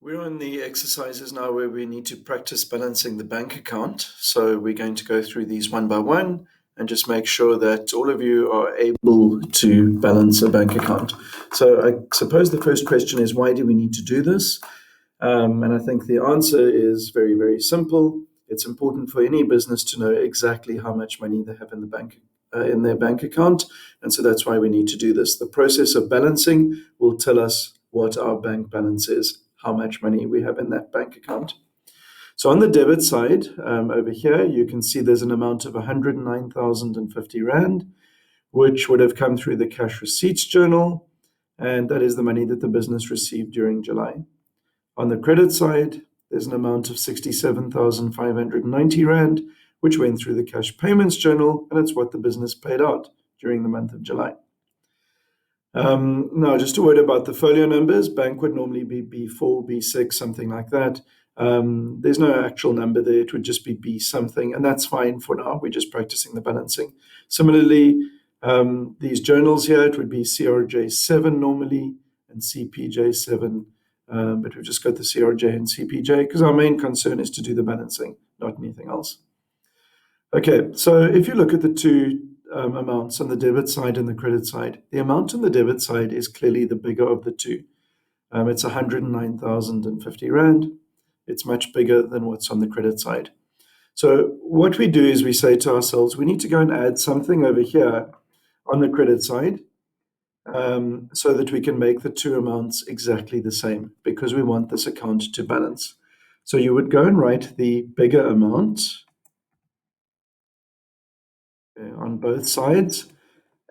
We're on the exercises now where we need to practice balancing the bank account. So we're going to go through these one by one and just make sure that all of you are able to balance a bank account. So I suppose the first question is, why do we need to do this? And I think the answer is very, very simple. It's important for any business to know exactly how much money they have in the bank, in their bank account, and so that's why we need to do this. The process of balancing will tell us what our bank balance is, how much money we have in that bank account. So on the debit side, over here, you can see there's an amount of 109,050 Rand, which would have come through the cash receipts journal, and that is the money that the business received during July. On the credit side, there's an amount of 67,590 Rand, which went through the cash payments journal, and it's what the business paid out during the month of July. Now, just a word about the folio numbers. Bank would normally be B4, B6, something like that. There's no actual number there. It would just be B something, and that's fine for now. We're just practicing the balancing. Similarly, these journals here, it would be CRJ7 normally and CPJ7, but we've just got the CRJ and CPJ because our main concern is to do the balancing, not anything else. Okay, so if you look at the two amounts on the debit side and the credit side, the amount on the debit side is clearly the bigger of the two. It's 109,050 Rand. It's much bigger than what's on the credit side. So what we do is we say to ourselves, we need to go and add something over here on the credit side so that we can make the two amounts exactly the same because we want this account to balance. So you would go and write the bigger amount on both sides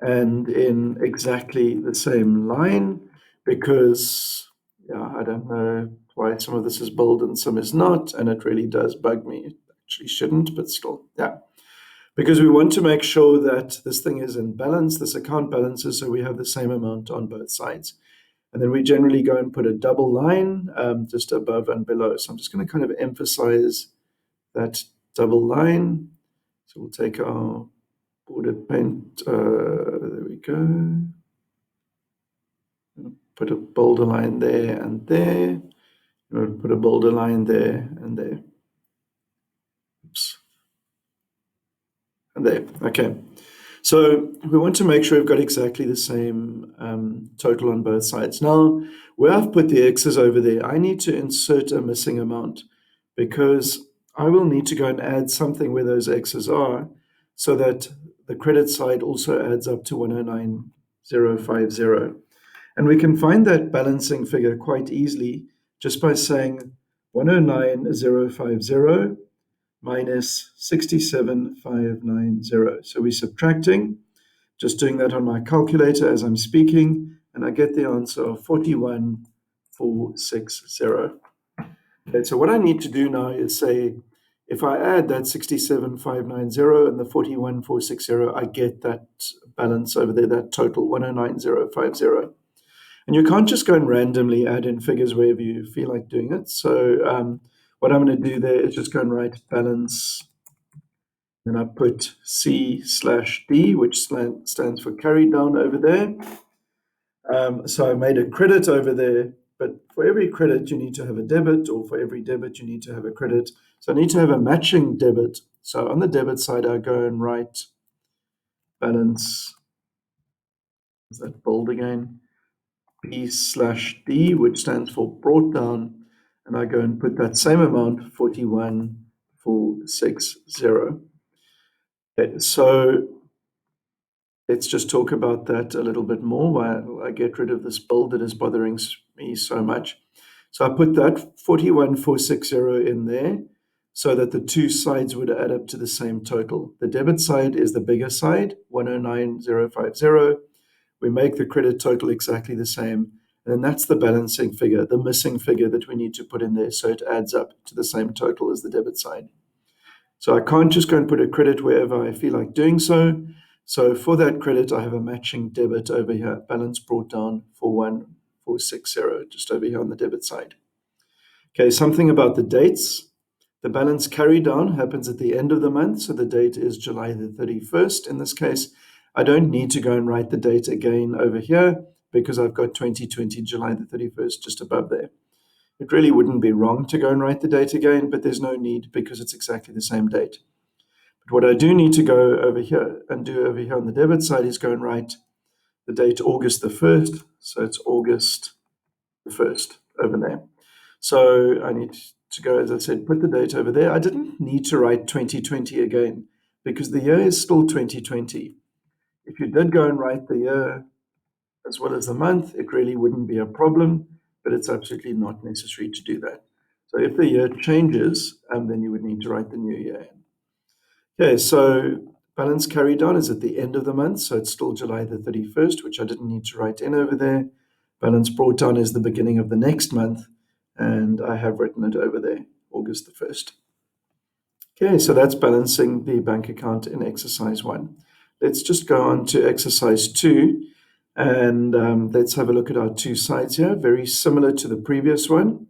and in exactly the same line because I don't know why some of this is bold and some is not, and it really does bug me. It actually shouldn't, but still, because we want to make sure that this thing is in balance, this account balances, so we have the same amount on both sides. And then we generally go and put a double line just above and below. So I'm just going to kind of emphasize that double line. So we'll take our border paint, there we go. Put a bolder line there and there. We'll put a bolder line there and there. Oops. And there, okay. So we want to make sure we've got exactly the same total on both sides. Now, where I've put the X's over there, I need to insert a missing amount because I will need to go and add something where those X's are so that the credit side also adds up to 109,050. And we can find that balancing figure quite easily just by saying 109,050 minus 67,590. So we're subtracting, just doing that on my calculator as I'm speaking, and I get the answer of 41,460. Okay, so what I need to do now is say, if I add that 67,590 and the 41,460, I get that balance over there, that total 109,050. And you can't just go and randomly add in figures wherever you feel like doing it. So what I'm going to do there is just go and write balance, and I put C/D, which stands for carried down over there. So I made a credit over there, but for every credit you need to have a debit, or for every debit you need to have a credit. So I need to have a matching debit. So on the debit side, I go and write balance, is that bold again? B/D, which stands for brought down, and I go and put that same amount, 41,460. Okay, so let's just talk about that a little bit more while I get rid of this bold that is bothering me so much. So I put that 41,460 in there so that the two sides would add up to the same total. The debit side is the bigger side, 109,050. We make the credit total exactly the same. And then that's the balancing figure, the missing figure that we need to put in there so it adds up to the same total as the debit side. So I can't just go and put a credit wherever I feel like doing so. So for that credit, I have a matching debit over here, balance brought down for 1,460, just over here on the debit side. Okay, something about the dates. The balance carry down happens at the end of the month, so the date is July the 31st in this case. I don't need to go and write the date again over here because I've got 2020 July the 31st just above there. It really wouldn't be wrong to go and write the date again, but there's no need because it's exactly the same date. But what I do need to go over here and do over here on the debit side is go and write the date August the 1st. So it's August the 1st over there. So I need to go, as I said, put the date over there. I didn't need to write 2020 again because the year is still 2020. If you did go and write the year as well as the month, it really wouldn't be a problem, but it's absolutely not necessary to do that. So if the year changes, then you would need to write the new year in. Okay, so balance carried on is at the end of the month, so it's still July the 31st, which I didn't need to write in over there. Balance brought down is the beginning of the next month, and I have written it over there, August the 1st. Okay, so that's balancing the bank account in exercise 1. Let's just go on to exercise 2, and let's have a look at our two sides here, very similar to the previous one.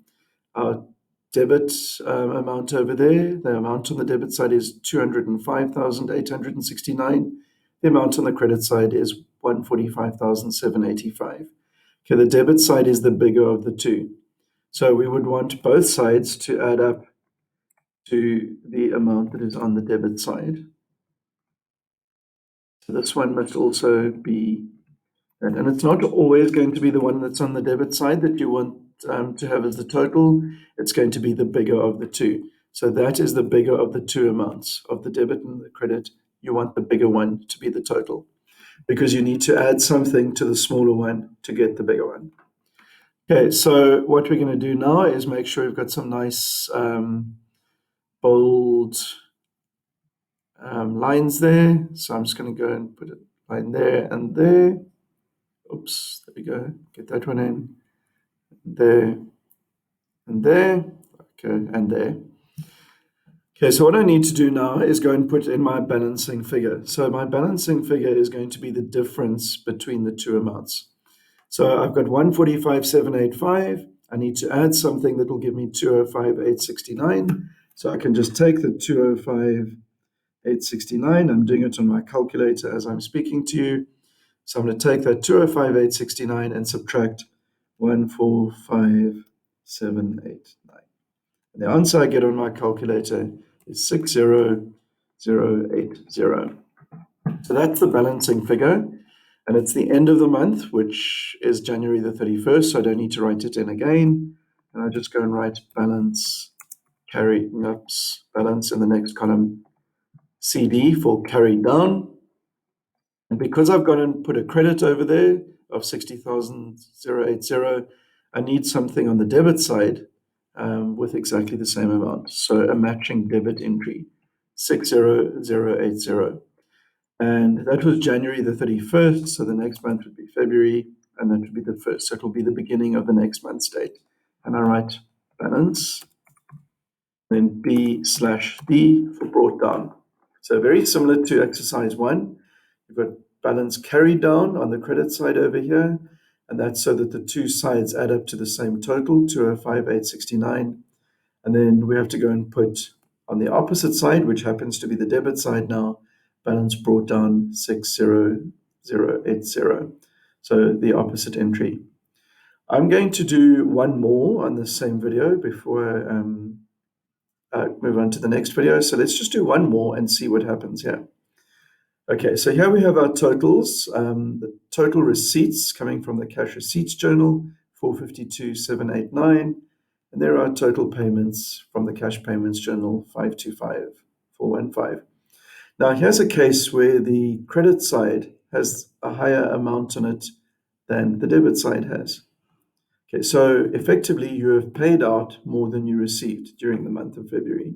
Our debit amount over there, the amount on the debit side is 205,869. The amount on the credit side is 145,785. Okay, the debit side is the bigger of the two. So we would want both sides to add up to the amount that is on the debit side. So this one must also be, and it's not always going to be the one that's on the debit side that you want to have as the total. It's going to be the bigger of the two. So that is the bigger of the two amounts of the debit and the credit. You want the bigger one to be the total because you need to add something to the smaller one to get the bigger one. Okay, so what we're going to do now is make sure we've got some nice bold lines there. So I'm just going to go and put a line there and there. Oops, there we go. Get that one in. There and there. Okay, and there. Okay, so what I need to do now is go and put in my balancing figure. So my balancing figure is going to be the difference between the two amounts. So I've got 145,785. I need to add something that will give me 205,869. So I can just take the 205,869. I'm doing it on my calculator as I'm speaking to you. So I'm going to take that 205,869 and subtract 145,789. And the answer I get on my calculator is 60080. So that's the balancing figure. And it's the end of the month, which is January the 31st, so I don't need to write it in again. And I just go and write balance, balance in the next column, CD for carried down. And because I've gone and put a credit over there of 60,080, I need something on the debit side with exactly the same amount. So a matching debit entry, 60080. And that was January the 31st. So the next month would be February, and that would be the 1st. So it will be the beginning of the next month's date. And I write balance, then B/D for brought down. So very similar to exercise 1. You've got balance carried down on the credit side over here. And that's so that the two sides add up to the same total, 205,869. And then we have to go and put on the opposite side, which happens to be the debit side now, balance brought down 60080. So the opposite entry. I'm going to do one more on the same video before I move on to the next video. So let's just do one more and see what happens here. Okay, so here we have our totals. The total receipts coming from the cash receipts journal, 452,789. And there are total payments from the cash payments journal, 525,415. Now, here's a case where the credit side has a higher amount on it than the debit side has. Okay, so effectively, you have paid out more than you received during the month of February.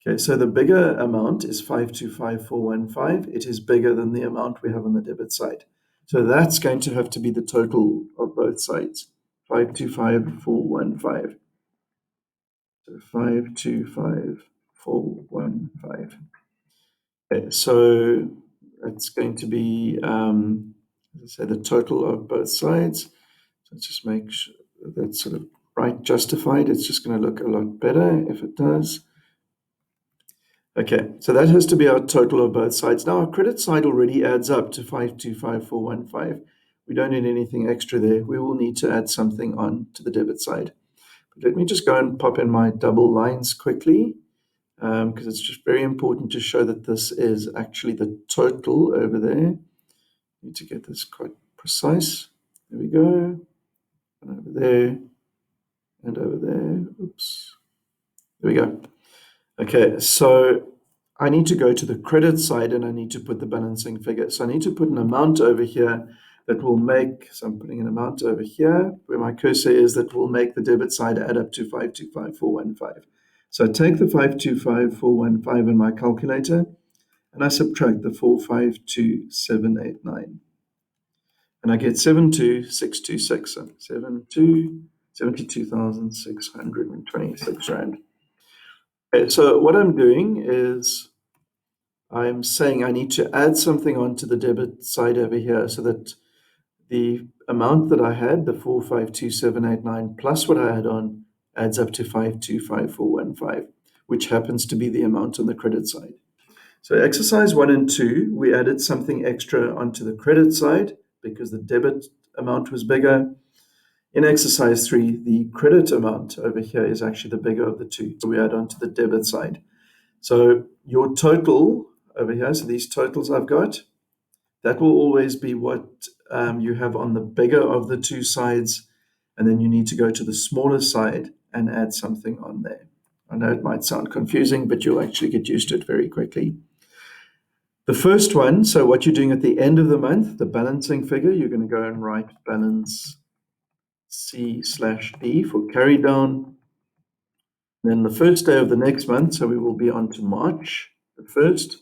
Okay, so the bigger amount is 525,415. It is bigger than the amount we have on the debit side. So that's going to have to be the total of both sides, 525,415. So 525,415. Okay, so it's going to be, as I say, the total of both sides. So let's just make sure that's sort of right justified. It's just going to look a lot better if it does. Okay, so that has to be our total of both sides. Now, our credit side already adds up to 525,415. We don't need anything extra there. We will need to add something on to the debit side. Let me just go and pop in my double lines quickly, because it's just very important to show that this is actually the total over there. Need to get this quite precise. There we go. And over there, and over there. Oops. There we go. Okay, so I need to go to the credit side and I need to put the balancing figure. So I need to put an amount over here that will make, so I'm putting an amount over here where my cursor is, that will make the debit side add up to 525,415. So I take the 525,415 in my calculator and I subtract the 452,789. And I get 72,626. So 72,626 Rand. Okay, so what I'm doing is I'm saying I need to add something onto the debit side over here so that the amount that I had, the 452,789 plus what I add on, adds up to 525,415, which happens to be the amount on the credit side. So exercise 1 and 2, we added something extra onto the credit side because the debit amount was bigger. In exercise 3, the credit amount over here is actually the bigger of the two. So we add onto the debit side. So your total over here, so these totals I've got, that will always be what you have on the bigger of the two sides. And then you need to go to the smaller side and add something on there. I know it might sound confusing, but you'll actually get used to it very quickly. The first one, so what you're doing at the end of the month, the balancing figure, you're going to go and write balance C/D for carry down. Then the first day of the next month, so we will be on to March the 1st,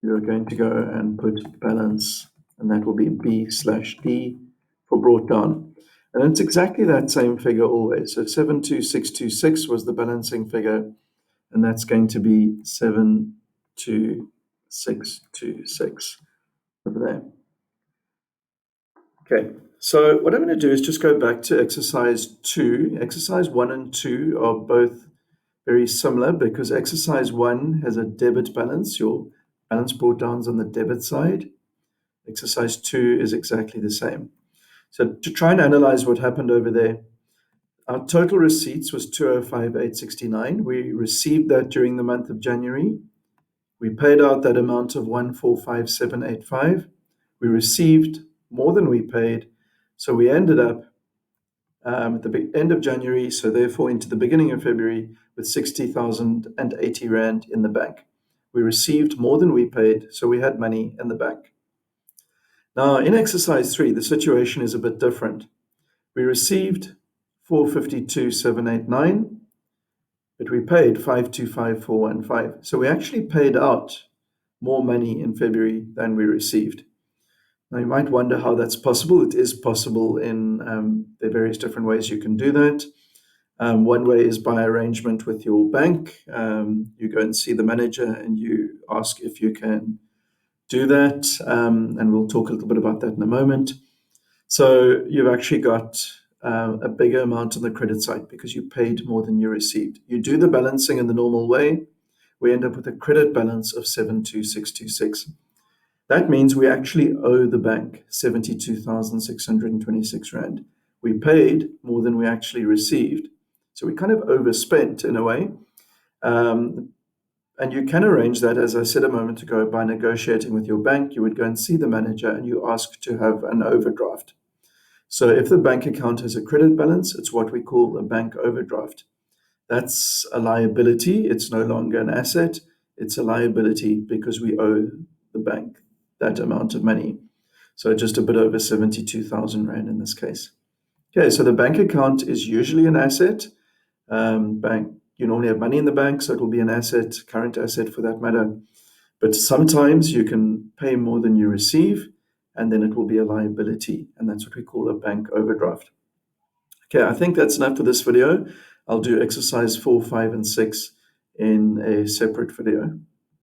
you're going to go and put balance, and that will be B/D for brought down. And it's exactly that same figure always. So 72626 was the balancing figure, and that's going to be 72626 over there. Okay, so what I'm going to do is just go back to exercise 2. Exercise 1 and 2 are both very similar because exercise 1 has a debit balance. Your balance brought down is on the debit side. Exercise 2 is exactly the same. So to try and analyze what happened over there, our total receipts was 205,869. We received that during the month of January. We paid out that amount of 145,785. We received more than we paid. So we ended up at the end of January, so therefore into the beginning of February, with 60,080 Rand in the bank. We received more than we paid, so we had money in the bank. Now, in exercise 3, the situation is a bit different. We received 452,789, but we paid 525,415. So we actually paid out more money in February than we received. Now, you might wonder how that's possible. It is possible in the various different ways you can do that. One way is by arrangement with your bank. You go and see the manager and you ask if you can do that. And we'll talk a little bit about that in a moment. So you've actually got a bigger amount on the credit side because you paid more than you received. You do the balancing in the normal way. We end up with a credit balance of 72626. That means we actually owe the bank 72,626 Rand. We paid more than we actually received. So we kind of overspent in a way. And you can arrange that, as I said a moment ago, by negotiating with your bank. You would go and see the manager and you ask to have an overdraft. So if the bank account has a credit balance, it's what we call a bank overdraft. That's a liability. It's no longer an asset. It's a liability because we owe the bank that amount of money. So just a bit over 72,000 Rand in this case. Okay, so the bank account is usually an asset. You normally have money in the bank, so it will be an asset, current asset for that matter. But sometimes you can pay more than you receive, and then it will be a liability, and that's what we call a bank overdraft. Okay, I think that's enough for this video. I'll do exercise 4, 5, and 6 in a separate video.